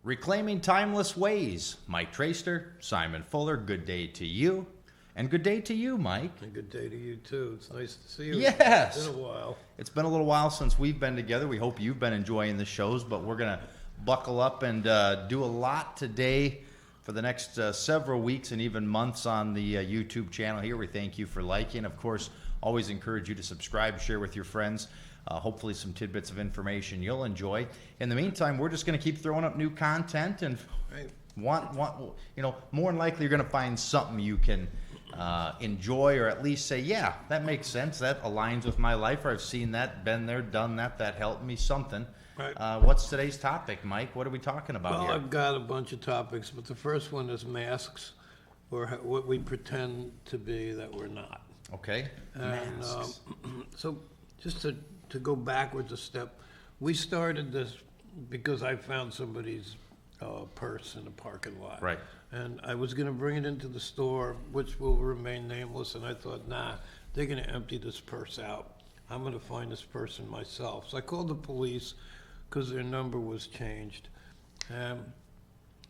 Reclaiming Timeless Ways. Mike Traster, Simon Fuller, good day to you. And good day to you, Mike. And good day to you, too. It's nice to see you. Yes. It's been a while. It's been a little while since we've been together. We hope you've been enjoying the shows, but we're going to buckle up and do a lot today for the next several weeks and even months on the YouTube channel here. We thank you for liking. Of course, always encourage you to subscribe, share with your friends. Hopefully some tidbits of information you'll enjoy. In the meantime, we're just going to keep throwing up new content and more than likely you're going to find something you can enjoy, or at least say, yeah, that makes sense. That aligns with my life, or I've seen that, been there, done that, that helped me, something. Right. What's today's topic, Mike? What are we talking about Well, here? I've got a bunch of topics, but the first one is masks, or what we pretend to be that we're not. Okay. And Masks. so just to go backwards a step, we started this because I found somebody's purse in the parking lot. Right. And I was going to bring it into the store, which will remain nameless, and I thought, nah, they're going to empty this purse out. I'm going to find this person myself. So I called the police because their number was changed.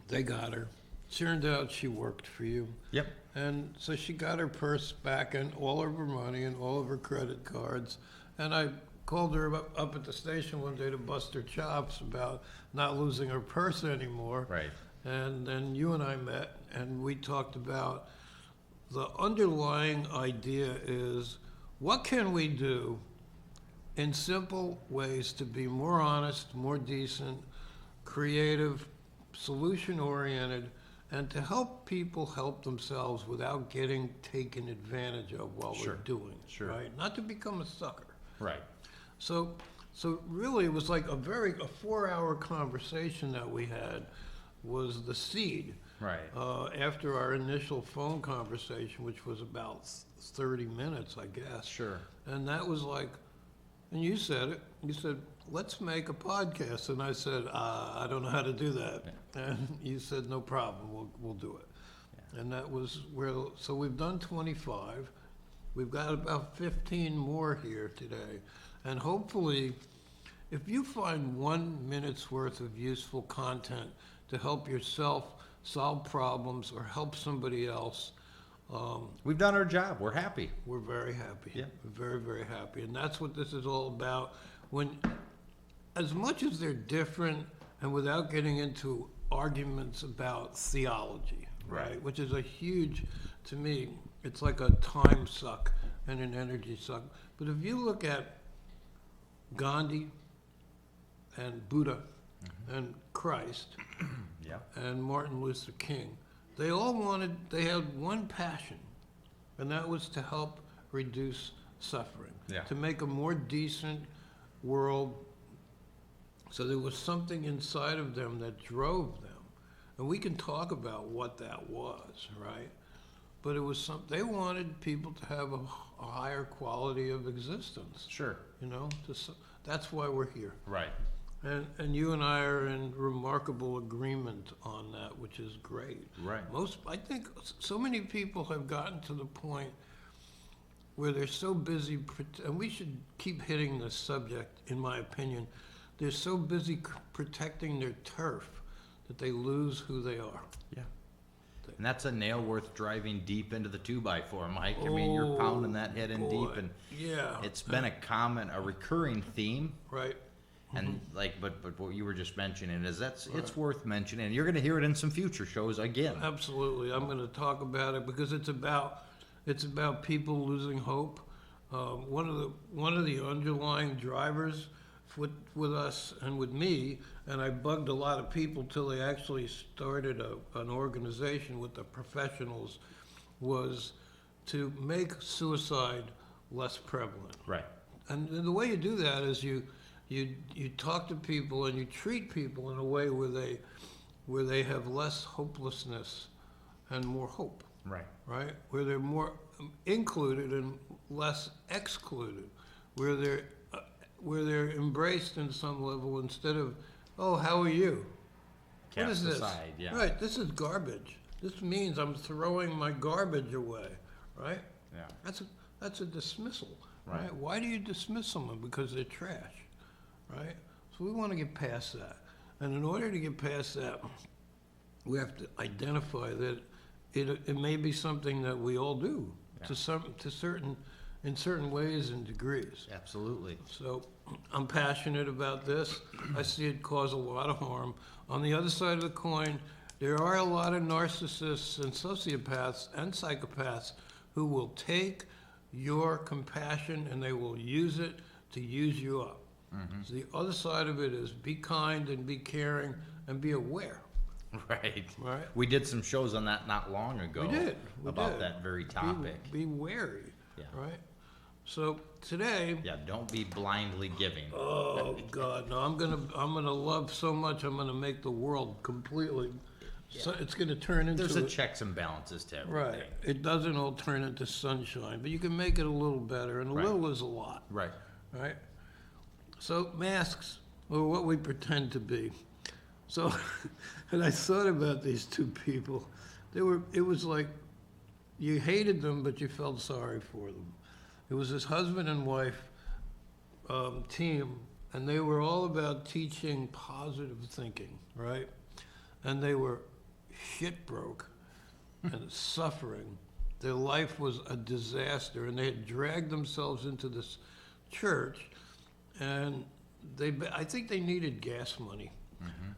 They got her. Turned out she worked for you. Yep. And so she got her purse back and all of her money and all of her credit cards. And I called her up at the station one day to bust her chops about not losing her purse anymore. Right. And then you and I met, and we talked about the underlying idea is, what can we do in simple ways to be more honest, more decent, creative, solution-oriented, and to help people help themselves without getting taken advantage of while Sure. we're doing it, Sure. right? Not to become a sucker. Right. So really, it was like a 4-hour conversation that we had was the seed. Right. After our initial phone conversation, which was about 30 minutes, I guess. Sure. And that was like, and you said it. You said, let's make a podcast. And I said, I don't know how to do that. And you said, no problem, we'll do it. Yeah. And that was where, so we've done 25. We've got about 15 more here today. And hopefully, if you find 1 minute's worth of useful content to help yourself solve problems or help somebody else, We've done our job. We're happy. we're very happy. Yeah. We're very, very happy. And that's what this is all about. When, as much as they're different, and without getting into arguments about theology, Right. Which is a huge, to me, it's like a time suck and an energy suck. But if you look at Gandhi and Buddha and Christ Yeah. and Martin Luther King, they had one passion, and that was to help reduce suffering, Yeah. to make a more decent world. So there was something inside of them that drove them. And we can talk about what that was, right? But it was they wanted people to have a higher quality of existence, Sure. that's why we're here. Right. And you and I are in remarkable agreement on that, which is great. Right. I think so many people have gotten to the point where they're so busy, and we should keep hitting this subject, in my opinion. They're so busy protecting their turf that they lose who they are. Yeah. And that's a nail worth driving deep into the 2x4, Mike. I mean, you're pounding that head in deep, boy. and Yeah. it's been a recurring theme. Right. And but what you were just mentioning is it's worth mentioning. And you're going to hear it in some future shows again. Absolutely. I'm going to talk about it because it's about people losing hope. One of the underlying drivers with us and with me, and I bugged a lot of people till they actually started an organization with the professionals, was to make suicide less prevalent. Right. And the way you do that is you talk to people and you treat people in a way where they have less hopelessness and more hope, Right. right? Where they're more included and less excluded, where they're embraced in some level instead of, oh, how are you? What is Cast this? aside, yeah. Right, this is garbage. This means I'm throwing my garbage away, right? Yeah. That's a dismissal, Right. right? Why do you dismiss someone? Because they're trash, right? So we want to get past that. And in order to get past that, we have to identify that it may be something that we all do in certain ways and degrees. Absolutely. So I'm passionate about this. I see it cause a lot of harm. On the other side of the coin, there are a lot of narcissists and sociopaths and psychopaths who will take your compassion and they will use it to use you up. So the other side of it is be kind and be caring and be aware. Right. Right. We did some shows on that not long ago. We did. About that very topic. Be wary. Yeah. Right. So today, Yeah, don't be blindly giving. oh God, no! I'm gonna love so much. I'm gonna make the world completely. So it's gonna turn into There's a checks and balances to everything. right. It doesn't all turn into sunshine, but you can make it a little better, and a Right. little is a lot. Right. Right. So masks, or what we pretend to be. So, and I thought about these two people. It was like you hated them, but you felt sorry for them. It was this husband and wife team, and they were all about teaching positive thinking, right? And they were shit broke and suffering. Their life was a disaster, and they had dragged themselves into this church, and I think they needed gas money.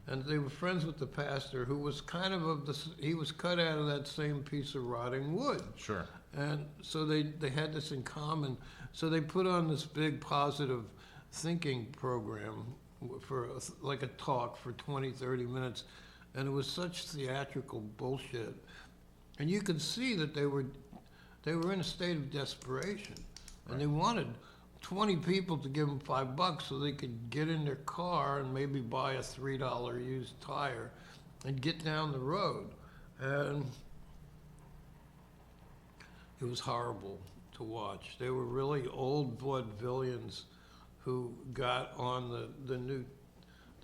And they were friends with the pastor, who was kind of he was cut out of that same piece of rotting wood. Sure. And so they had this in common. So they put on this big positive thinking program for like a talk for 20, 30 minutes. And it was such theatrical bullshit. And you could see that they were in a state of desperation. And they wanted 20 people to give them $5 so they could get in their car and maybe buy a $3 used tire and get down the road. And it was horrible to watch. They were really old vaudevillians who got on the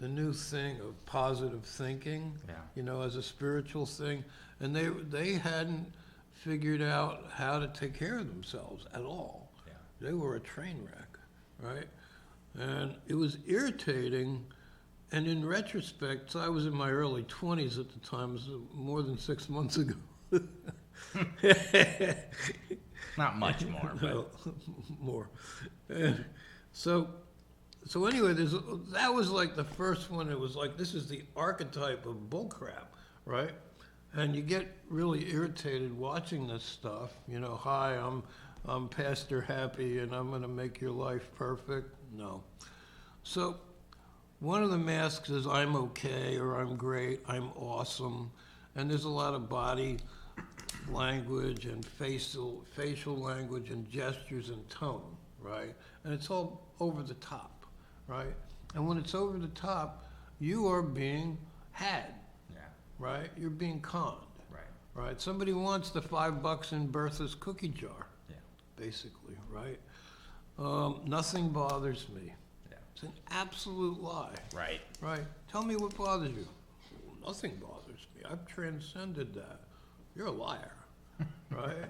new thing of positive thinking, as a spiritual thing, and they hadn't figured out how to take care of themselves at all. Yeah. They were a train wreck, right? And it was irritating. And in retrospect, so I was in my early 20s at the time, it was more than 6 months ago. Not much more, but No, more. And so anyway, that was like the first one. It was like, this is the archetype of bullcrap, right? And you get really irritated watching this stuff. Hi, I'm Pastor Happy, and I'm going to make your life perfect. No. So one of the masks is I'm okay, or I'm great, I'm awesome. And there's a lot of body language and facial language and gestures and tone, right? And it's all over the top, right? And when it's over the top, you are being had, right? You're being conned, right? Somebody wants the $5 in Bertha's cookie jar, basically, right? Nothing bothers me. It's an absolute lie. Right. Tell me what bothers you. Nothing bothers me. I've transcended that. You're a liar, right?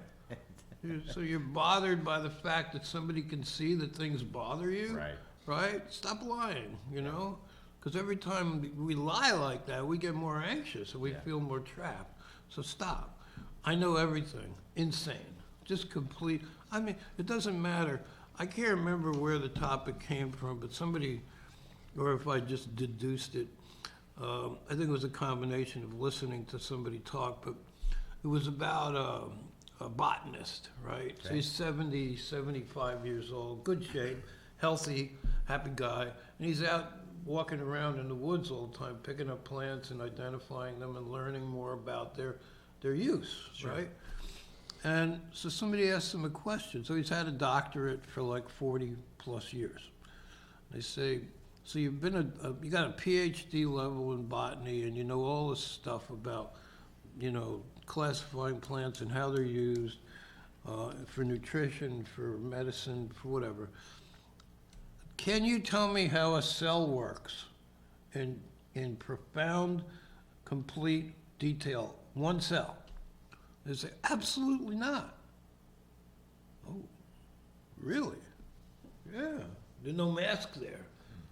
So you're bothered by the fact that somebody can see that things bother you, right? Stop lying, because every time we lie like that, we get more anxious and we feel more trapped. So stop. I know everything. Insane. Just complete. I mean, it doesn't matter. I can't remember where the topic came from, but somebody, or if I just deduced it, I think it was a combination of listening to somebody talk, but it was about a botanist, right? So he's 70, 75 years old, good shape, healthy, happy guy, and he's out walking around in the woods all the time, picking up plants and identifying them and learning more about their use, right? And so somebody asked him a question. So he's had a doctorate for like 40 plus years. They say, so you've been you got a PhD level in botany and you know all this stuff about, classifying plants and how they're used for nutrition, for medicine, for whatever. Can you tell me how a cell works in profound, complete detail? One cell. They say, absolutely not. Oh, really? Yeah. There's no mask there.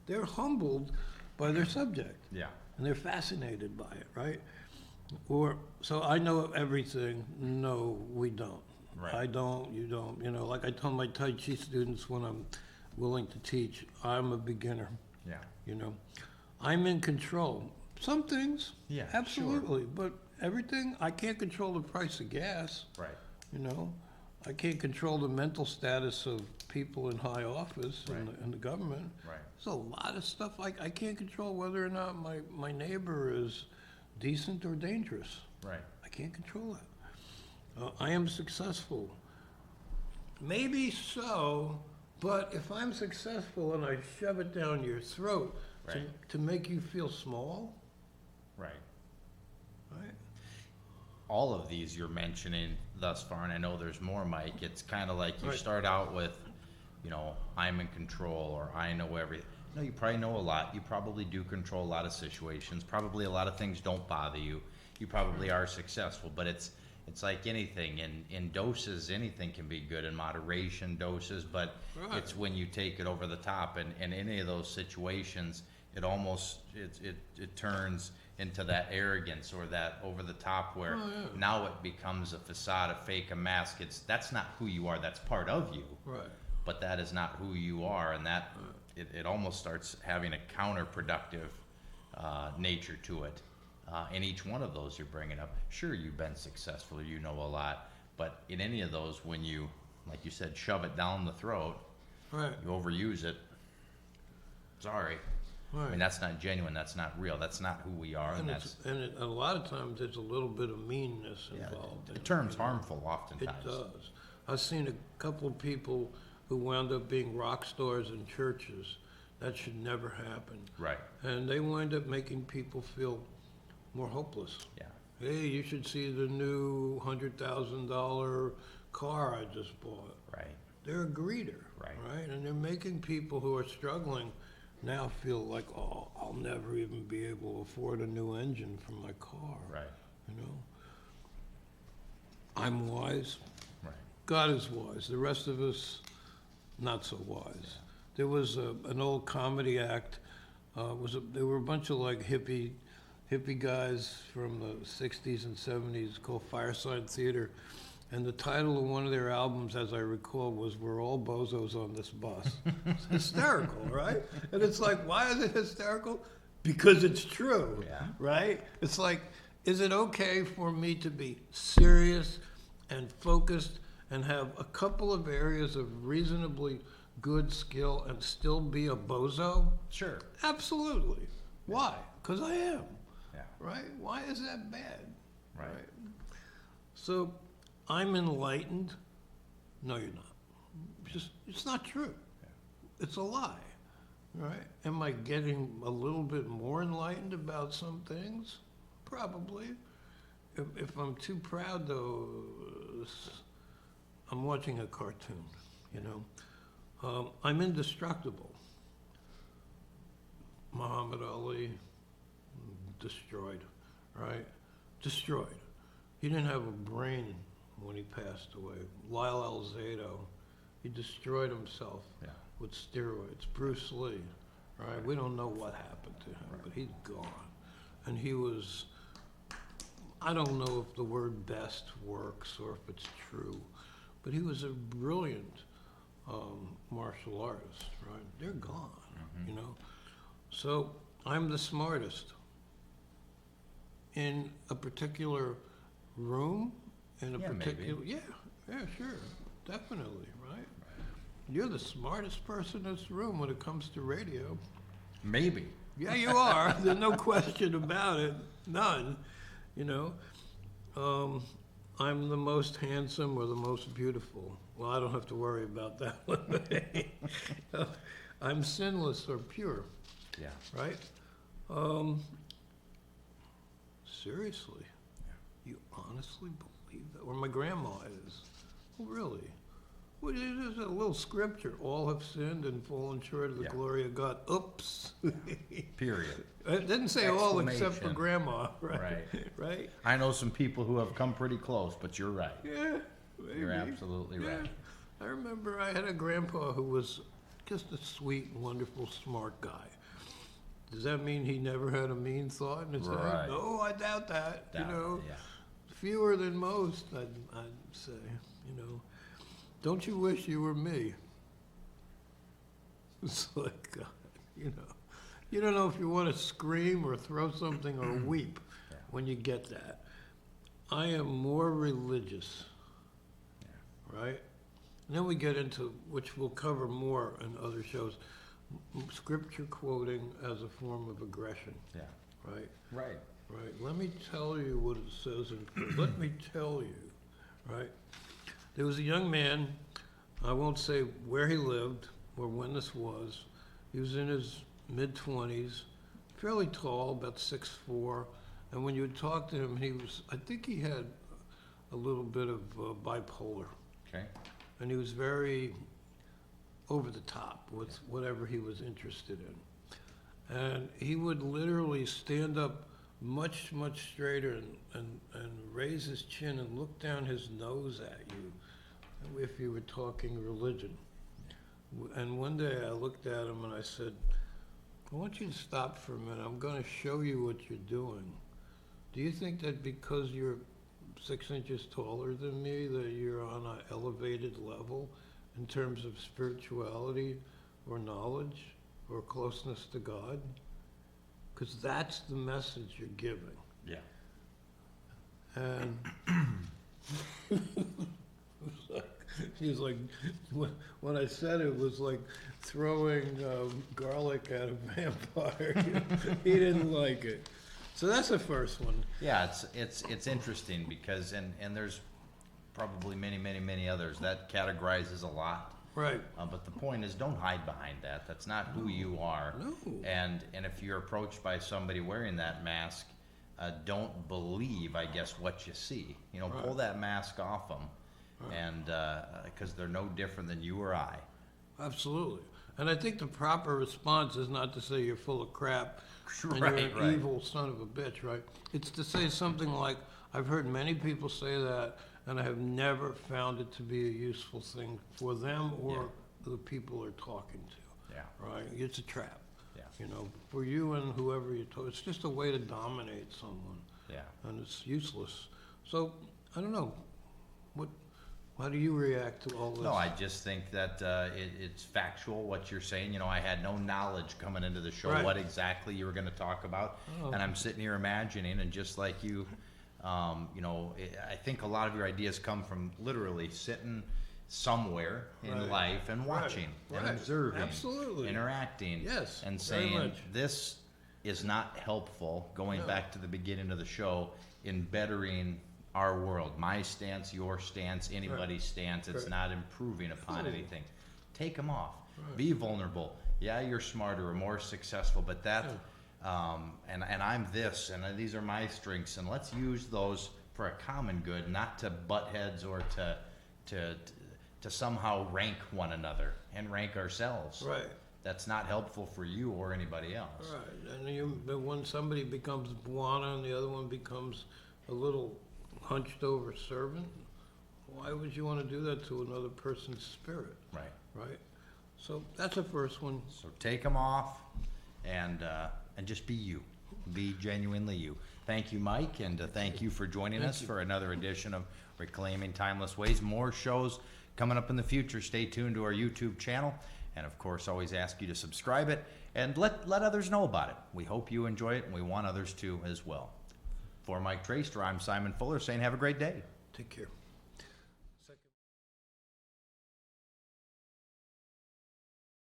They're humbled by their subject. and they're fascinated by it, right? Or, so I know everything. No, we don't. Right. I don't, you don't. You know, like I tell my Tai Chi students when I'm willing to teach, I'm a beginner, Yeah. you know. I'm in control. Some things, Yeah, absolutely, but everything, I can't control the price of gas, Right. you know. I can't control the mental status of people in high office in the government. Right. There's a lot of stuff I can't control whether or not my neighbor is decent or dangerous. Right. I can't control that. I am successful. Maybe so, but if I'm successful and I shove it down your throat Right. to make you feel small, Right. right? All of these you're mentioning thus far, and I know there's more, Mike, it's kind of like you Right. start out with, you know, I'm in control, or I know everything. No, you probably know a lot. You probably do control a lot of situations. Probably a lot of things don't bother you. You probably are successful, but it's like anything. In doses, anything can be good in moderation doses, but Right. it's when you take it over the top, and in any of those situations, it almost, it turns into that arrogance or that over the top where Oh, yeah. now it becomes a facade, a fake, a mask. That's not who you are. That's part of you, Right. but that is not who you are, and that it almost starts having a counterproductive nature to it. In each one of those you're bringing up, sure, you've been successful, you know a lot, but in any of those, when you, like you said, shove it down the throat, Right. you overuse it. Sorry. I Right. mean, that's not genuine, that's not real, that's not who we are, and that's, A lot of times there's a little bit of meanness yeah, involved. it in turns you know. harmful It oftentimes. does. I've seen a couple of people who wound up being rock stars in churches. That should never happen. Right, And they wind up making people feel more hopeless. yeah, Hey, you should see the new $100,000 car I just bought. right, They're a greeter, Right. right? And they're making people who are struggling now feel like, oh, I'll never even be able to afford a new engine for my car. right, You know, I'm wise. right, God is wise. The rest of us, not so wise. There was an old comedy act. There were a bunch of like hippie guys from the '60s and '70s called Fireside Theater, and the title of one of their albums, as I recall, was "We're All Bozos on This Bus." It's hysterical, right? And it's like, why is it hysterical? Because it's true, Yeah. right? It's like, is it okay for me to be serious and focused and have a couple of areas of reasonably good skill and still be a bozo? sure, Absolutely. Why? Because I am, yeah, right? Why is that bad? right, So, I'm enlightened. No, you're not. It's not true. It's a lie, right? Am I getting a little bit more enlightened about some things? Probably. If I'm too proud, though, I'm watching a cartoon, you know. I'm indestructible. Muhammad Ali, destroyed, right? Destroyed. He didn't have a brain when he passed away. Lyle Alzado, he destroyed himself yeah, with steroids. Bruce Lee, right? We don't know what happened to him, but he's gone. And he was, I don't know if the word best works or if it's true, but he was a brilliant martial artist, right? They're gone, you know? So I'm the smartest in a particular room, in a Yeah, maybe. particular, yeah, sure, definitely, right? You're the smartest person in this room when it comes to radio. maybe, Yeah, you are. There's no question about it. None. You know, I'm the most handsome or the most beautiful. Well, I don't have to worry about that one. I'm sinless or pure, yeah, right? Seriously, you honestly believe that? Or my grandma is. Oh, really? Well, there's a little scripture. All have sinned and fallen short of the Yeah. glory of God. Oops. period. It didn't say all except for Exclamation. grandma, right? Right. Right? I know some people who have come pretty close, but you're right. Yeah, maybe. You're absolutely Yeah. right. I remember I had a grandpa who was just a sweet, wonderful, smart guy. Does that mean he never had a mean thought in his Right. head? No, I doubt that. Doubt, you know, yeah. fewer than most, I'd say. You know, don't you wish you were me? It's like, God, you know, you don't know if you want to scream or throw something or weep Yeah. when you get that. I am more religious, right? And then we get into, which we'll cover more in other shows, scripture quoting as a form of aggression, Yeah. right? Right. Right. Let me tell you what it says in, let me tell you, right? There was a young man, I won't say where he lived or when this was. He was in his mid-20s, fairly tall, about 6'4", and when you would talk to him, he was, I think he had a little bit of bipolar, Okay. and he was very over the top with whatever he was interested in. And he would literally stand up much, much straighter and raise his chin and look down his nose at you if you were talking religion. And one day I looked at him and I said, I want you to stop for a minute. I'm going to show you what you're doing. Do you think that because you're 6 inches taller than me that you're on an elevated level in terms of spirituality or knowledge or closeness to God? Because that's the message you're giving. Yeah. And he was like, when I said it was like throwing garlic at a vampire. He didn't like it. So that's the first one. Yeah, it's interesting because and there's probably many others that categorizes a lot. Right. But the point is, don't hide behind that. That's not who you are. No. And if you're approached by somebody wearing that mask, don't believe, I guess, what you see. You know, pull Right. that mask off them, and because they're no different than you or I. Absolutely. And I think the proper response is not to say you're full of crap and you're Right, an right. evil son of a bitch, right? It's to say something like, I've heard many people say that, and I have never found it to be a useful thing for them or the people they're talking to, Yeah. right? It's a trap. Yeah. You know, for you and whoever you talk, it's just a way to dominate someone, Yeah. and it's useless. So, I don't know, how do you react to all this? No, I just think that it's factual what you're saying. You know, I had no knowledge coming into the show Right. what exactly you were going to talk about, Oh. and I'm sitting here imagining, and just like you, you know, I think a lot of your ideas come from literally sitting somewhere in Right. life and Right. watching and Right. observing, Absolutely. interacting, Yes, and very saying much. this is not helpful. Going No. back to the beginning of the show, in bettering our world, my stance, your stance, anybody's stance. It's Right. not improving upon No. anything. Take them off. Right. Be vulnerable. Yeah, you're smarter or more successful, but that, and I'm this, and these are my strengths, and let's use those for a common good, not to butt heads or to somehow rank one another and rank ourselves. Right. That's not helpful for you or anybody else. Right, and but when somebody becomes Buana and the other one becomes a little hunched over servant, why would you want to do that to another person's spirit, Right. right? So that's the first one. So take them off, and just be you, be genuinely you. Thank you, Mike, and thank you for joining us for another edition of Reclaiming Timeless Ways. More shows coming up in the future. Stay tuned to our YouTube channel, and of course, always ask you to subscribe it and let others know about it. We hope you enjoy it, and we want others to as well. For Mike Traster, I'm Simon Fuller saying have a great day. Take care.